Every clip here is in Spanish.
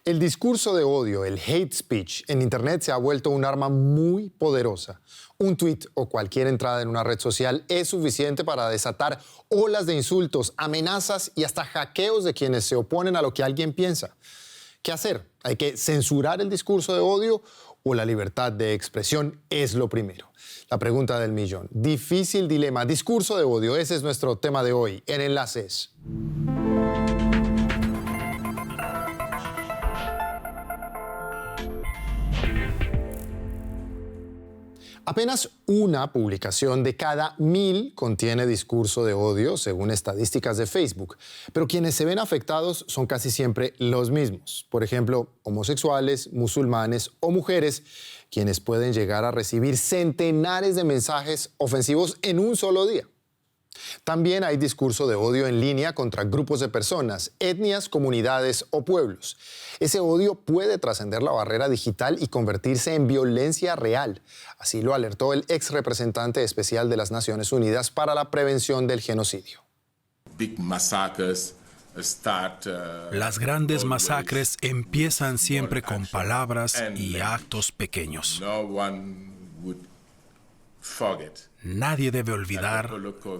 El discurso de odio, el hate speech, en Internet se ha vuelto un arma muy poderosa. Un tuit o cualquier entrada en una red social es suficiente para desatar olas de insultos, amenazas y hasta hackeos de quienes se oponen a lo que alguien piensa. ¿Qué hacer? ¿Hay que censurar el discurso de odio o la libertad de expresión es lo primero? La pregunta del millón. Difícil dilema. Discurso de odio. Ese es nuestro tema de hoy en Enlaces. Apenas una publicación de cada 1000 contiene discurso de odio, según estadísticas de Facebook. Pero quienes se ven afectados son casi siempre los mismos. Por ejemplo, homosexuales, musulmanes o mujeres, quienes pueden llegar a recibir centenares de mensajes ofensivos en un solo día. También hay discurso de odio en línea contra grupos de personas, etnias, comunidades o pueblos. Ese odio puede trascender la barrera digital y convertirse en violencia real. Así lo alertó el ex representante especial de las Naciones Unidas para la prevención del genocidio. Las grandes masacres empiezan siempre con palabras y actos pequeños. Nadie debe olvidar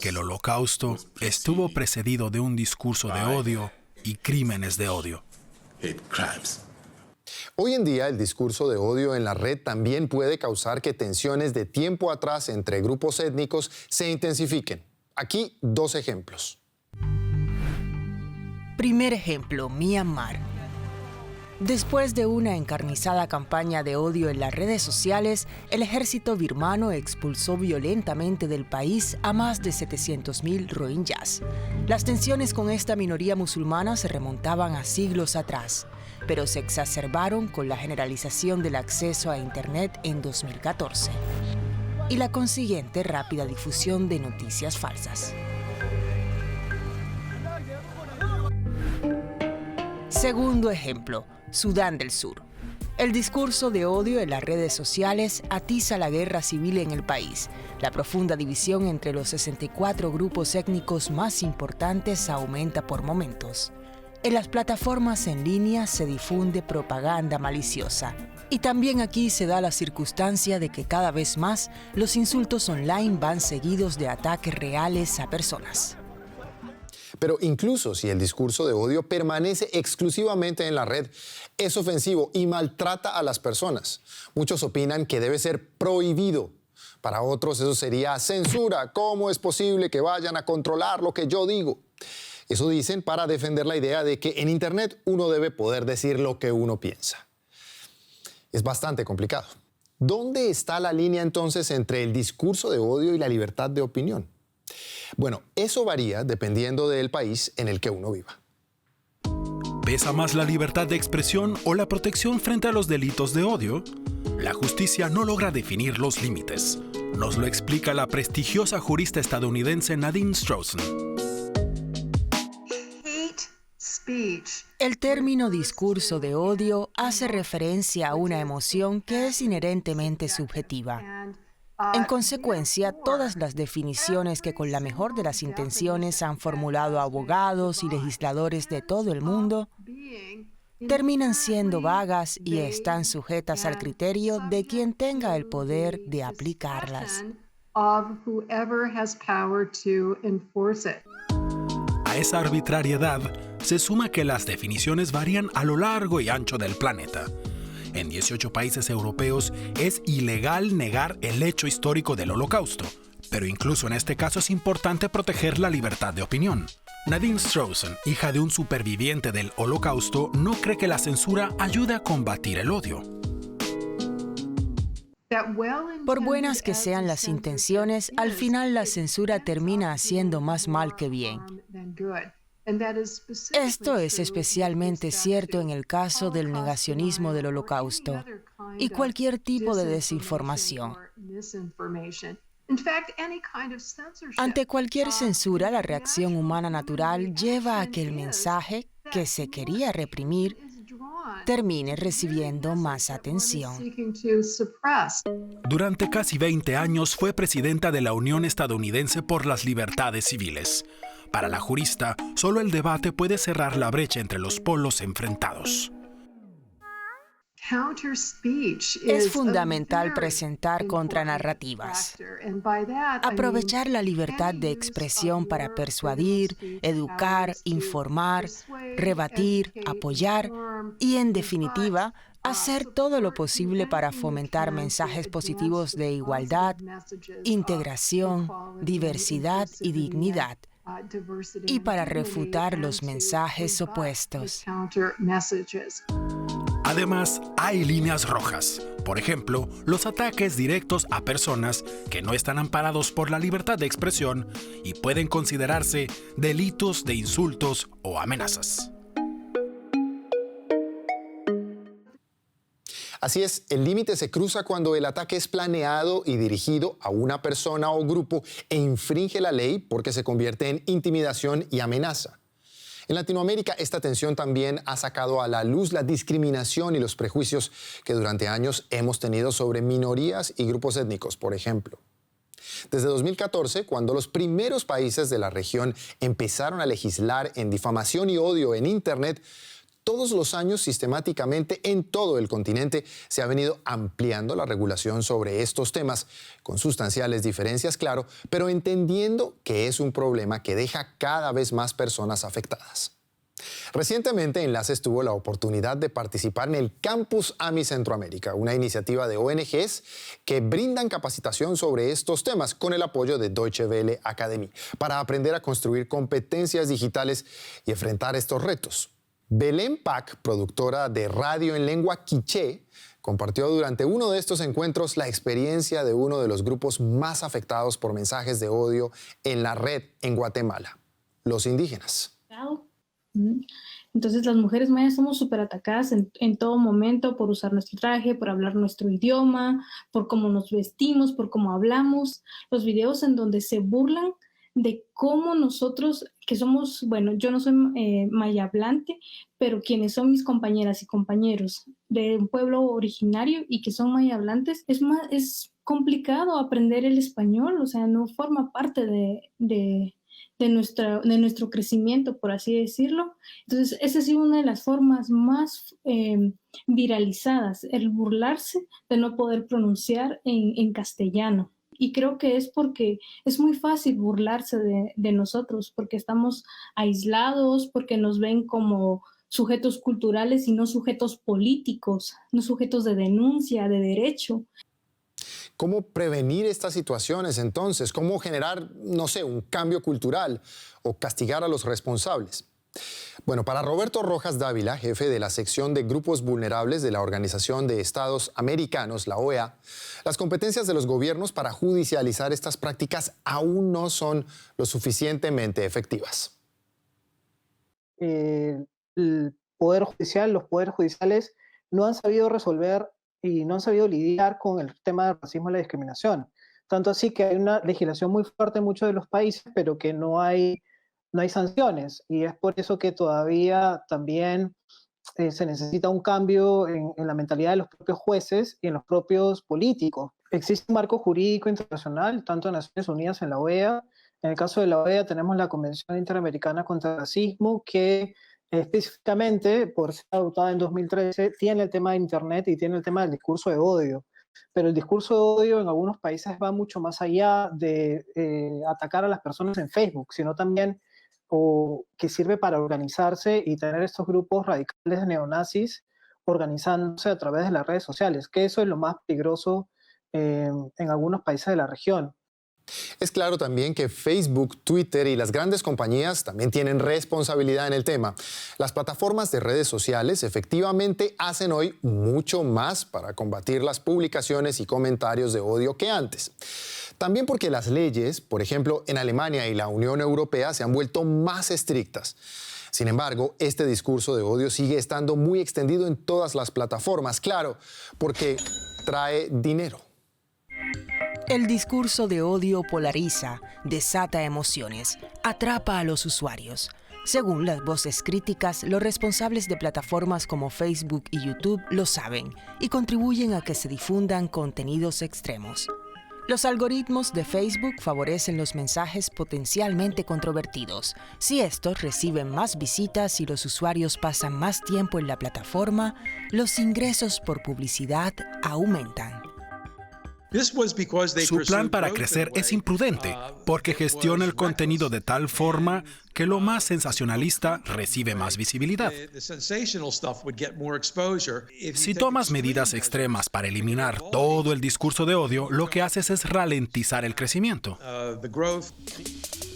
que el Holocausto estuvo precedido de un discurso de odio y crímenes de odio. Hoy en día, el discurso de odio en la red también puede causar que tensiones de tiempo atrás entre grupos étnicos se intensifiquen. Aquí, 2 ejemplos. Primer ejemplo, Myanmar. Después de una encarnizada campaña de odio en las redes sociales, el ejército birmano expulsó violentamente del país a más de 700.000 rohingyas. Las tensiones con esta minoría musulmana se remontaban a siglos atrás, pero se exacerbaron con la generalización del acceso a Internet en 2014 y la consiguiente rápida difusión de noticias falsas. Segundo ejemplo, Sudán del Sur. El discurso de odio en las redes sociales atiza la guerra civil en el país. La profunda división entre los 64 grupos étnicos más importantes aumenta por momentos. En las plataformas en línea se difunde propaganda maliciosa. Y también aquí se da la circunstancia de que cada vez más los insultos online van seguidos de ataques reales a personas. Pero incluso si el discurso de odio permanece exclusivamente en la red, es ofensivo y maltrata a las personas. Muchos opinan que debe ser prohibido. Para otros eso sería censura. ¿Cómo es posible que vayan a controlar lo que yo digo? Eso dicen para defender la idea de que en Internet uno debe poder decir lo que uno piensa. Es bastante complicado. ¿Dónde está la línea entonces entre el discurso de odio y la libertad de opinión? Bueno, eso varía dependiendo del país en el que uno viva. ¿Pesa más la libertad de expresión o la protección frente a los delitos de odio? La justicia no logra definir los límites. Nos lo explica la prestigiosa jurista estadounidense Nadine Strossen. El término discurso de odio hace referencia a una emoción que es inherentemente subjetiva. En consecuencia, todas las definiciones que con la mejor de las intenciones han formulado abogados y legisladores de todo el mundo terminan siendo vagas y están sujetas al criterio de quien tenga el poder de aplicarlas. A esa arbitrariedad se suma que las definiciones varían a lo largo y ancho del planeta. En 18 países europeos es ilegal negar el hecho histórico del Holocausto, pero incluso en este caso es importante proteger la libertad de opinión. Nadine Strossen, hija de un superviviente del Holocausto, no cree que la censura ayude a combatir el odio. Por buenas que sean las intenciones, al final la censura termina haciendo más mal que bien. Esto es especialmente cierto en el caso del negacionismo del Holocausto y cualquier tipo de desinformación. Ante cualquier censura, la reacción humana natural lleva a que el mensaje que se quería reprimir termine recibiendo más atención. Durante casi 20 años fue presidenta de la Unión Estadounidense por las Libertades Civiles. Para la jurista, solo el debate puede cerrar la brecha entre los polos enfrentados. Es fundamental presentar contranarrativas. Aprovechar la libertad de expresión para persuadir, educar, informar, rebatir, apoyar y, en definitiva, hacer todo lo posible para fomentar mensajes positivos de igualdad, integración, diversidad y dignidad, y para refutar los mensajes opuestos. Además, hay líneas rojas. Por ejemplo, los ataques directos a personas que no están amparados por la libertad de expresión y pueden considerarse delitos de insultos o amenazas. Así es, el límite se cruza cuando el ataque es planeado y dirigido a una persona o grupo e infringe la ley porque se convierte en intimidación y amenaza. En Latinoamérica, esta tensión también ha sacado a la luz la discriminación y los prejuicios que durante años hemos tenido sobre minorías y grupos étnicos, por ejemplo. Desde 2014, cuando los primeros países de la región empezaron a legislar en difamación y odio en Internet, todos los años, sistemáticamente, en todo el continente, se ha venido ampliando la regulación sobre estos temas, con sustanciales diferencias, claro, pero entendiendo que es un problema que deja cada vez más personas afectadas. Recientemente, Enlaces tuvo la oportunidad de participar en el Campus AMI Centroamérica, una iniciativa de ONGs que brindan capacitación sobre estos temas con el apoyo de Deutsche Welle Academy, para aprender a construir competencias digitales y enfrentar estos retos. Belén Pac, productora de radio en lengua quiché, compartió durante uno de estos encuentros la experiencia de uno de los grupos más afectados por mensajes de odio en la red en Guatemala, los indígenas. Entonces las mujeres mayas somos súper atacadas en todo momento por usar nuestro traje, por hablar nuestro idioma, por cómo nos vestimos, por cómo hablamos. Los videos en donde se burlan de cómo nosotros, que somos, bueno, yo no soy maya hablante, pero quienes son mis compañeras y compañeros de un pueblo originario y que son maya hablantes, es complicado aprender el español, o sea, no forma parte de nuestro crecimiento, por así decirlo. Entonces, esa ha sido una de las formas más viralizadas, el burlarse de no poder pronunciar en castellano. Y creo que es porque es muy fácil burlarse de nosotros, porque estamos aislados, porque nos ven como sujetos culturales y no sujetos políticos, no sujetos de denuncia, de derecho. ¿Cómo prevenir estas situaciones entonces? ¿Cómo generar, no sé, un cambio cultural o castigar a los responsables? Bueno, para Roberto Rojas Dávila, jefe de la sección de grupos vulnerables de la Organización de Estados Americanos, la OEA, las competencias de los gobiernos para judicializar estas prácticas aún no son lo suficientemente efectivas. El Poder Judicial, los poderes judiciales no han sabido resolver y no han sabido lidiar con el tema del racismo y la discriminación. Tanto así que hay una legislación muy fuerte en muchos de los países, pero que no hay sanciones, y es por eso que todavía también se necesita un cambio en la mentalidad de los propios jueces y en los propios políticos. Existe un marco jurídico internacional, tanto en Naciones Unidas, en la OEA. En el caso de la OEA tenemos la Convención Interamericana contra el Racismo, que específicamente, por ser adoptada en 2013, tiene el tema de Internet y tiene el tema del discurso de odio. Pero el discurso de odio en algunos países va mucho más allá de atacar a las personas en Facebook, sino también o que sirve para organizarse y tener estos grupos radicales neonazis organizándose a través de las redes sociales, que eso es lo más peligroso en algunos países de la región. Es claro también que Facebook, Twitter y las grandes compañías también tienen responsabilidad en el tema. Las plataformas de redes sociales efectivamente hacen hoy mucho más para combatir las publicaciones y comentarios de odio que antes. También porque las leyes, por ejemplo, en Alemania y la Unión Europea, se han vuelto más estrictas. Sin embargo, este discurso de odio sigue estando muy extendido en todas las plataformas, claro, porque trae dinero. El discurso de odio polariza, desata emociones, atrapa a los usuarios. Según las voces críticas, los responsables de plataformas como Facebook y YouTube lo saben y contribuyen a que se difundan contenidos extremos. Los algoritmos de Facebook favorecen los mensajes potencialmente controvertidos. Si estos reciben más visitas y los usuarios pasan más tiempo en la plataforma, los ingresos por publicidad aumentan. Su plan para crecer es imprudente, porque gestiona el contenido de tal forma que lo más sensacionalista recibe más visibilidad. Si tomas medidas extremas para eliminar todo el discurso de odio, lo que haces es ralentizar el crecimiento.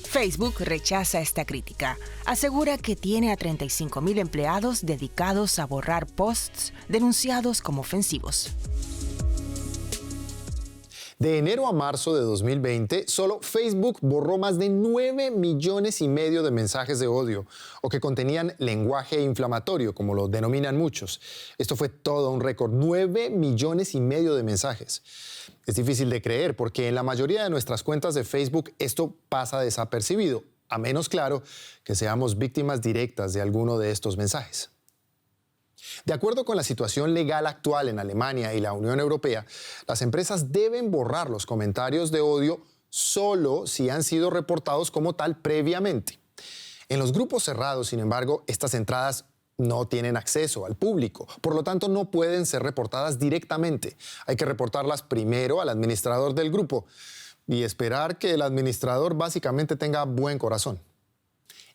Facebook rechaza esta crítica. Asegura que tiene a 35,000 empleados dedicados a borrar posts denunciados como ofensivos. De enero a marzo de 2020, solo Facebook borró más de 9,5 millones de mensajes de odio o que contenían lenguaje inflamatorio, como lo denominan muchos. Esto fue todo un récord, 9,5 millones de mensajes. Es difícil de creer porque en la mayoría de nuestras cuentas de Facebook esto pasa desapercibido, a menos claro que seamos víctimas directas de alguno de estos mensajes. De acuerdo con la situación legal actual en Alemania y la Unión Europea, las empresas deben borrar los comentarios de odio solo si han sido reportados como tal previamente. En los grupos cerrados, sin embargo, estas entradas no tienen acceso al público, por lo tanto no pueden ser reportadas directamente. Hay que reportarlas primero al administrador del grupo y esperar que el administrador básicamente tenga buen corazón.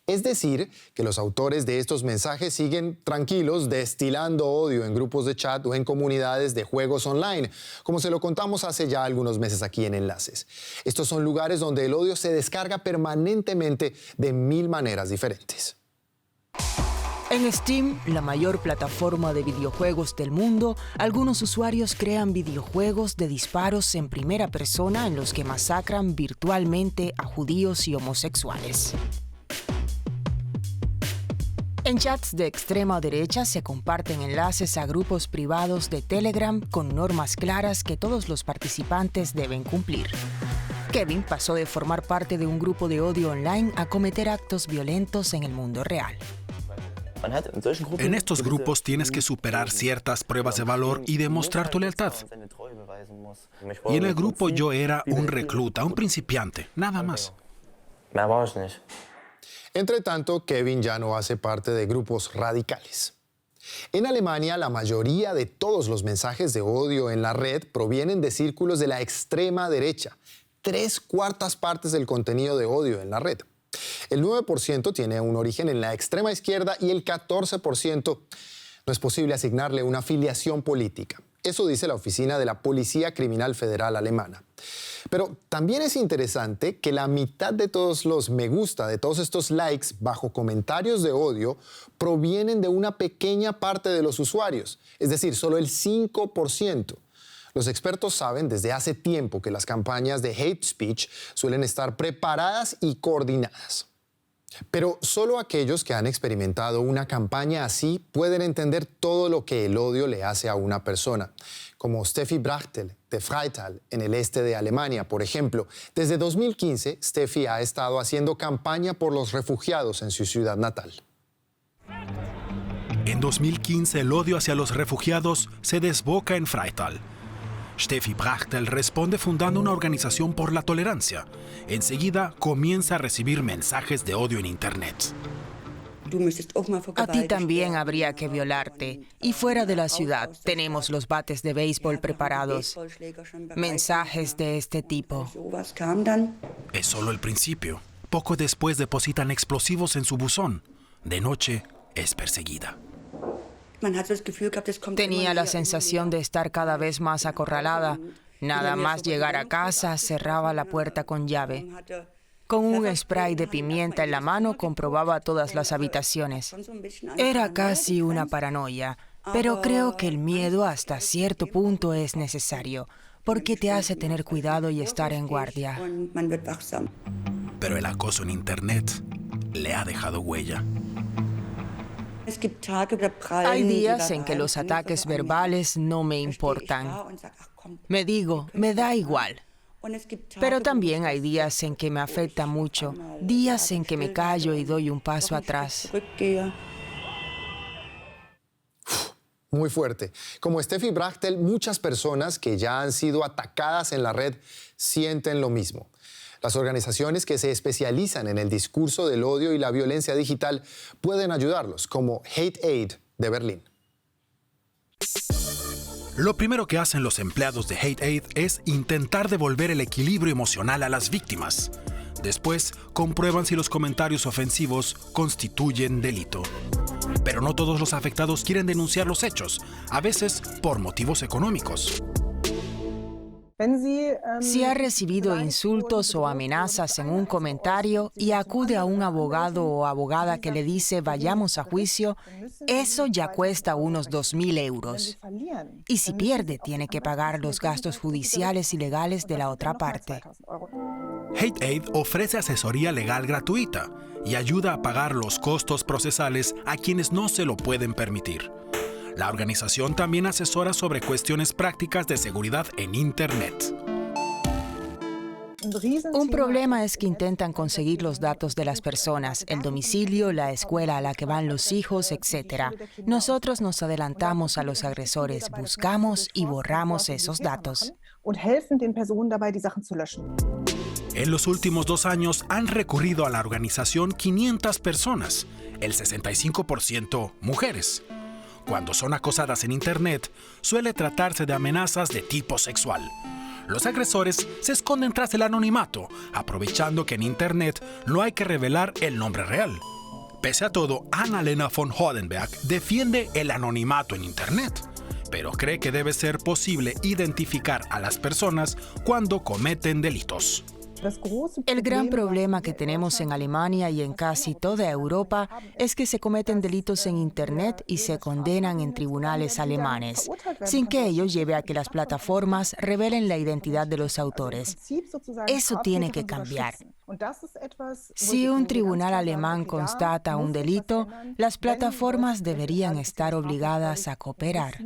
Es decir, que los autores de estos mensajes siguen tranquilos destilando odio en grupos de chat o en comunidades de juegos online, como se lo contamos hace ya algunos meses aquí en Enlaces. Estos son lugares donde el odio se descarga permanentemente de 1000 maneras diferentes. En Steam, la mayor plataforma de videojuegos del mundo, algunos usuarios crean videojuegos de disparos en primera persona en los que masacran virtualmente a judíos y homosexuales. En chats de extrema derecha se comparten enlaces a grupos privados de Telegram con normas claras que todos los participantes deben cumplir. Kevin pasó de formar parte de un grupo de odio online a cometer actos violentos en el mundo real. En estos grupos tienes que superar ciertas pruebas de valor y demostrar tu lealtad. Y en el grupo yo era un recluta, un principiante, nada más. Entre tanto, Kevin ya no hace parte de grupos radicales. En Alemania, la mayoría de todos los mensajes de odio en la red provienen de círculos de la extrema derecha. 3/4 partes del contenido de odio en la red. El 9% tiene un origen en la extrema izquierda y el 14% no es posible asignarle una afiliación política. Eso dice la Oficina de la Policía Criminal Federal Alemana. Pero también es interesante que la mitad de todos los me gusta, de todos estos likes bajo comentarios de odio, provienen de una pequeña parte de los usuarios, es decir, solo el 5%. Los expertos saben desde hace tiempo que las campañas de hate speech suelen estar preparadas y coordinadas. Pero solo aquellos que han experimentado una campaña así pueden entender todo lo que el odio le hace a una persona, como Steffi Brachtel de Freital, en el este de Alemania, por ejemplo. Desde 2015, Steffi ha estado haciendo campaña por los refugiados en su ciudad natal. En 2015, el odio hacia los refugiados se desboca en Freital. Steffi Brachtel responde fundando una organización por la tolerancia. Enseguida comienza a recibir mensajes de odio en Internet. A ti también habría que violarte. Y fuera de la ciudad tenemos los bates de béisbol preparados. Mensajes de este tipo. Es solo el principio. Poco después depositan explosivos en su buzón. De noche es perseguida. Tenía la sensación de estar cada vez más acorralada. Nada más llegar a casa, cerraba la puerta con llave. Con un spray de pimienta en la mano comprobaba todas las habitaciones. Era casi una paranoia, pero creo que el miedo hasta cierto punto es necesario, porque te hace tener cuidado y estar en guardia. Pero el acoso en Internet le ha dejado huella. Hay días en que los ataques verbales no me importan. Me digo, me da igual. Pero también hay días en que me afecta mucho, días en que me callo y doy un paso atrás. Muy fuerte. Como Steffi Brachtel, muchas personas que ya han sido atacadas en la red sienten lo mismo. Las organizaciones que se especializan en el discurso del odio y la violencia digital pueden ayudarlos, como Hate Aid de Berlín. Lo primero que hacen los empleados de Hate Aid es intentar devolver el equilibrio emocional a las víctimas. Después, comprueban si los comentarios ofensivos constituyen delito. Pero no todos los afectados quieren denunciar los hechos, a veces por motivos económicos. Si ha recibido insultos o amenazas en un comentario y acude a un abogado o abogada que le dice vayamos a juicio, eso ya cuesta unos 2.000 euros. Y si pierde, tiene que pagar los gastos judiciales y legales de la otra parte. Hate Aid ofrece asesoría legal gratuita y ayuda a pagar los costos procesales a quienes no se lo pueden permitir. La organización también asesora sobre cuestiones prácticas de seguridad en Internet. Un problema es que intentan conseguir los datos de las personas, el domicilio, la escuela a la que van los hijos, etc. Nosotros nos adelantamos a los agresores, buscamos y borramos esos datos. En los últimos 2 años han recurrido a la organización 500 personas, el 65% mujeres. Cuando son acosadas en Internet, suele tratarse de amenazas de tipo sexual. Los agresores se esconden tras el anonimato, aprovechando que en Internet no hay que revelar el nombre real. Pese a todo, Anna-Lena von Hodenberg defiende el anonimato en Internet, pero cree que debe ser posible identificar a las personas cuando cometen delitos. El gran problema que tenemos en Alemania y en casi toda Europa es que se cometen delitos en Internet y se condenan en tribunales alemanes, sin que ello lleve a que las plataformas revelen la identidad de los autores. Eso tiene que cambiar. Si un tribunal alemán constata un delito, las plataformas deberían estar obligadas a cooperar.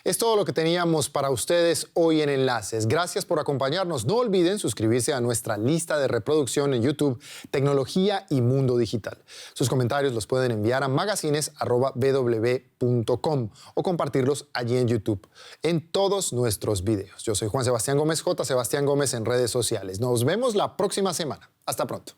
Es todo lo que teníamos para ustedes hoy en Enlaces. Gracias por acompañarnos. No olviden suscribirse a nuestra lista de reproducción en YouTube, Tecnología y Mundo Digital. Sus comentarios los pueden enviar a magazines@bw.com o compartirlos allí en YouTube, en todos nuestros videos. Yo soy Juan Sebastián Gómez, J. Sebastián Gómez en redes sociales. Nos vemos la próxima semana. Hasta pronto.